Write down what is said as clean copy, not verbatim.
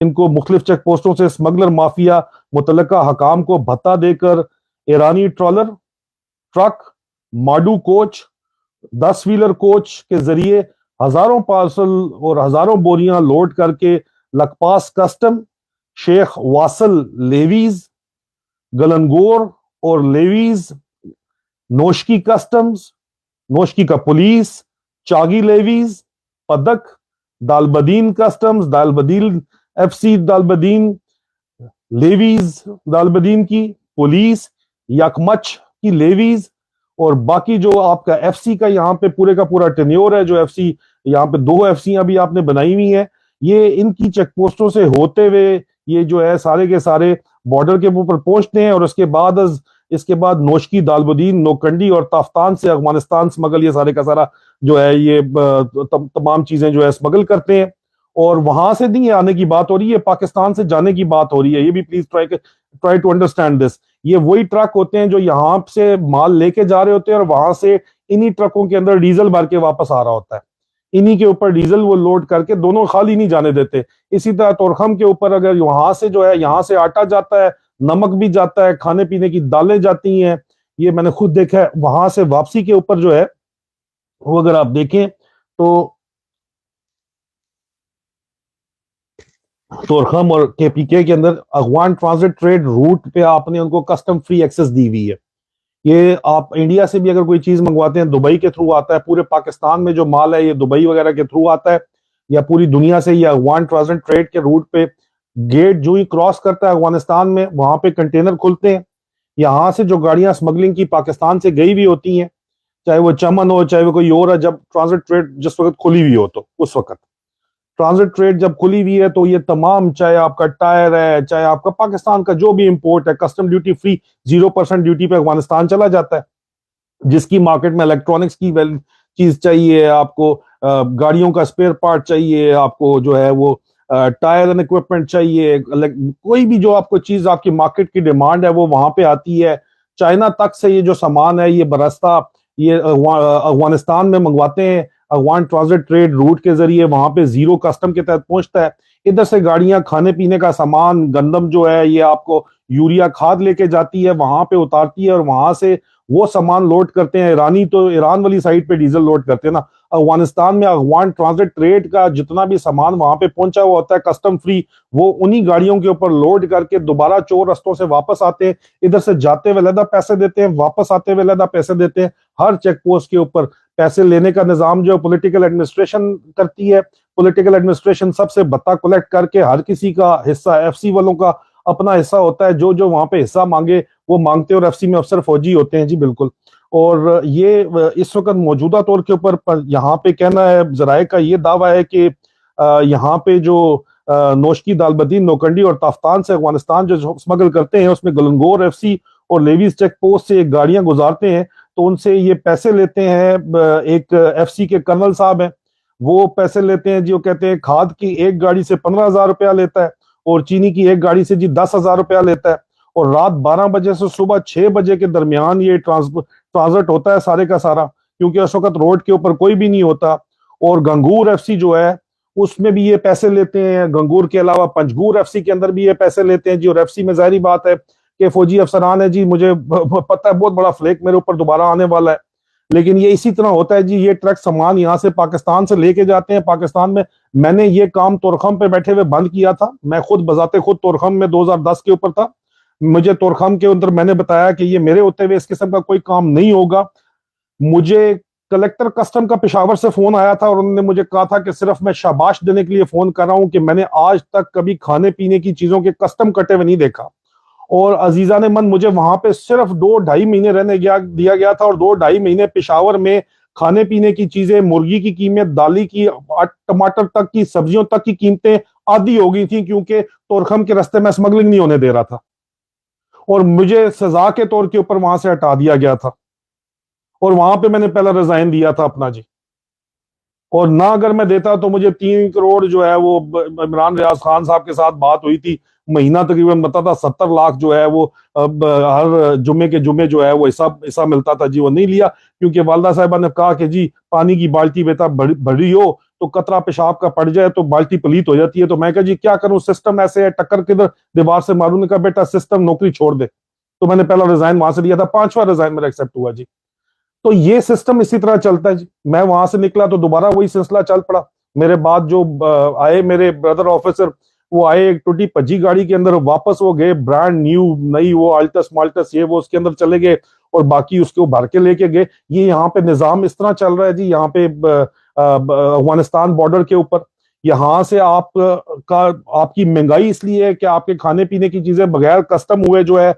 इनको मुख्तलिफ चेक पोस्टों से स्मगलर माफिया मुतलका हकाम को भत्ता देकर ईरानी ट्रॉलर, ट्रक, माडू कोच, 10 व्हीलर कोच के जरिए हजारों पार्सल और हजारों बोरियां लोड करके लकपास कस्टम, शेख वासल लेवीज, गलनगोर और लेवीज, नोशकी कस्टम्स, नोशकी का पुलिस, चागी लेवीज, पदक, दालबदीन कस्टम्स, दालबदीन एफसी, दालबदीन लेवीज, दालबदीन की पुलिस, यकमच की लेवीज, और बाकी जो आपका एफसी का यहाँ पे पूरे का पूरा टेन्योर है, जो एफसी यहाँ पे 2 एफसी अभी आपने बनाई हुई है, ये इनकी चेक पोस्टों से होते हुए ये जो है सारे के सारे बॉर्डर के ऊपर पहुंचते हैं, और इसके बाद नोशकी, दालबदीन, नोकंडी और ताफ्तान से अफगानिस्तान स्मगल, ये सारे का सारा जो है ये तमाम चीजें जो है स्मगल करते हैं। और वहां से नहीं आने की बात हो रही है, पाकिस्तान से जाने की बात हो रही है। ये भी please try to understand this. ये वही ट्रक होते हैं जो यहाँ से माल लेके जा रहे होते हैं और वहां से इन्हीं ट्रकों के अंदर डीजल भर के वापस आ रहा होता है। इन्हीं के ऊपर डीजल वो लोड करके दोनों खाली नहीं जाने देते। इसी तरह तोरखम के ऊपर अगर वहां से जो है, यहाँ से आटा जाता है, नमक भी जाता है, खाने पीने की दालें जाती हैं, ये मैंने खुद देखा है। वहां से वापसी के ऊपर जो है वो अगर आप देखें तो तोरखम और केपीके के अंदर अगवान ट्रांजिट ट्रेड रूट पे आपने उनको कस्टम फ्री एक्सेस दी हुई है। ये आप इंडिया से भी अगर कोई चीज मंगवाते हैं, दुबई के थ्रू आता है। पूरे पाकिस्तान में जो माल है ये दुबई वगैरह के थ्रू आता है, या पूरी दुनिया से ये अगवान ट्रांजिट ट्रेड के रूट पे गेट जो ही क्रॉस करता है अफगानिस्तान में, वहां पे कंटेनर खुलते हैं। यहाँ से जो गाड़ियां स्मगलिंग की पाकिस्तान से गई हुई होती हैं, चाहे वो चमन हो चाहे वो कोई और है, जब ट्रांजिट ट्रेड जिस वक्त खुली हुई हो, तो उस वक्त ट्रांजिट ट्रेड जब खुली हुई है तो ये तमाम, चाहे आपका टायर है, चाहे आपका पाकिस्तान का जो भी इंपोर्ट है, कस्टम ड्यूटी फ्री 0% ड्यूटी पे अफगानिस्तान चला जाता है। जिसकी मार्केट में इलेक्ट्रॉनिक्स की चीज चाहिए आपको, गाड़ियों का स्पेयर पार्ट चाहिए आपको, जो है वो टायर एंड इक्विपमेंट चाहिए, कोई भी जो आपको चीज आपकी मार्केट की डिमांड है वो वहां पे आती है। चाइना तक से ये जो सामान है ये बरसता ये अफगानिस्तान में मंगवाते हैं। अफगान ट्रांजिट ट्रेड रूट के जरिए वहां पे 0 कस्टम के तहत पहुंचता है। इधर से गाड़ियां खाने पीने का सामान, गंदम जो है ये आपको यूरिया खाद लेके जाती है, वहां पे उतारती है, और वहां से वो सामान लोड करते हैं। ईरानी तो ईरान वाली साइड पे डीजल लोड करते हैं ना। अफगानिस्तान में अफगान ट्रांजिट ट्रेड का जितना भी सामान वहां पे पहुंचा हुआ होता है कस्टम फ्री, वो उन्हीं गाड़ियों के ऊपर लोड करके दोबारा चोर रस्तों से वापस आते हैं। इधर से जाते हुए अलहदा पैसे देते हैं, वापस आते हुए अलहदा पैसे देते हैं। हर चेक पोस्ट के ऊपर पैसे लेने का निजाम जो पॉलिटिकल एडमिनिस्ट्रेशन करती है। पॉलिटिकल एडमिनिस्ट्रेशन सबसे भत्ता कलेक्ट करके हर किसी का हिस्सा, एफसी वालों का अपना हिस्सा होता है, जो जो वहां पे हिस्सा मांगे वो मांगते हैं, और एफसी में अफसर फौजी होते हैं जी, बिल्कुल। और ये इस वक्त मौजूदा तौर के ऊपर यहाँ पे कहना है, जराए का ये दावा है कि यहाँ पे जो नोशकी, दालबदीन, नोकंडी और ताफ्तान से अफगानिस्तान जो स्मगल करते हैं, उसमें गलनगोर एफसी और लेवीज चेक पोस्ट से गाड़ियां गुजारते हैं, तो उनसे ये पैसे लेते हैं। एक एफसी के कर्नल साहब हैं, वो पैसे लेते हैं जी। वो कहते हैं खाद की एक गाड़ी से 15,000 रुपया लेता है, और चीनी की एक गाड़ी से जी 10,000 रुपया लेता है। और रात 12 बजे से सुबह 6 बजे के दरमियान ये ट्रांजिट होता है सारे का सारा, क्योंकि उस वक्त रोड के ऊपर कोई भी नहीं होता। और गंगूर एफसी जो है उसमें भी ये पैसे लेते हैं। गंगूर के अलावा पंजगूर एफसी के अंदर भी ये पैसे लेते हैं जी। और एफसी में जाहिर बात है कि फौजी अफसरान है जी, मुझे पता है बहुत बड़ा फ्लेक मेरे ऊपर दोबारा आने वाला है, लेकिन ये इसी तरह होता है जी। ये ट्रक सामान यहाँ से पाकिस्तान से लेके जाते हैं पाकिस्तान में। मैंने ये काम तोरखम पे बैठे हुए बंद किया था। मैं खुद बजाते खुद तोरखम में 2010 के ऊपर था। मुझे तोरखम के अंदर मैंने बताया कि ये मेरे होते हुए इस किस्म का कोई काम नहीं होगा। मुझे कलेक्टर कस्टम का पेशावर से फोन आया था, और उन्होंने मुझे कहा था कि सिर्फ मैं शाबाश देने के लिए फोन कर रहा हूं कि मैंने आज तक कभी खाने पीने की चीजों के कस्टम कटे हुए नहीं देखा। और अजीजा ने मन मुझे वहां पे सिर्फ 2-2.5 महीने दिया गया था, और 2-2.5 महीने पेशावर में खाने पीने की चीजें, मुर्गी की कीमत, दाली की, टमाटर तक की, सब्जियों तक की कीमतें आधी हो गई थी, क्योंकि तोरखम के रास्ते में स्मगलिंग नहीं होने दे रहा था, और मुझे सजा के तौर के ऊपर वहां से हटा दिया गया था। और वहां पे मैंने पहला रिजाइन दिया था अपना जी। और ना अगर मैं देता तो मुझे 3 करोड़ जो है वो इमरान रियाज खान साहब के साथ बात हुई थी, महीना तकरीबन बताता था 70 लाख जो है वो अब हर जुम्मे के जुम्मे जो है वो हिस्सा मिलता था जी। वो नहीं लिया क्योंकि वालदा साहिबा ने कहा कि जी पानी की बाल्टी बेटा भरी हो तो कतरा पेशाब का पड़ जाए तो बाल्टी पलीत हो जाती है। तो मैं कहा जी क्या करूं, सिस्टम ऐसे है, टक्कर किधर दीवार से मारूं। ने कहा बेटा सिस्टम, नौकरी छोड़ दे। तो मैंने पहला रिजाइन वहां से लिया था, 5वां रिजाइन मेरा एक्सेप्ट हुआ जी। तो ये सिस्टम इसी तरह चलता है जी। मैं वहां से निकला तो दोबारा वही सिलसिला चल पड़ा। मेरे बाद जो आए मेरे ब्रदर ऑफिसर, वो आए एक टूटी भज्जी गाड़ी के अंदर, वापस वो गए ब्रांड न्यू नई वो अल्टस माल्टस ये वो उसके अंदर चले गए और बाकी उसको भर के लेके गए। ये यहाँ पे निजाम इस तरह चल रहा है जी, यहाँ पे अफगानिस्तान बॉर्डर के ऊपर। यहाँ से आप का आपकी महंगाई इसलिए है कि आपके खाने पीने की चीजें बगैर कस्टम हुए जो है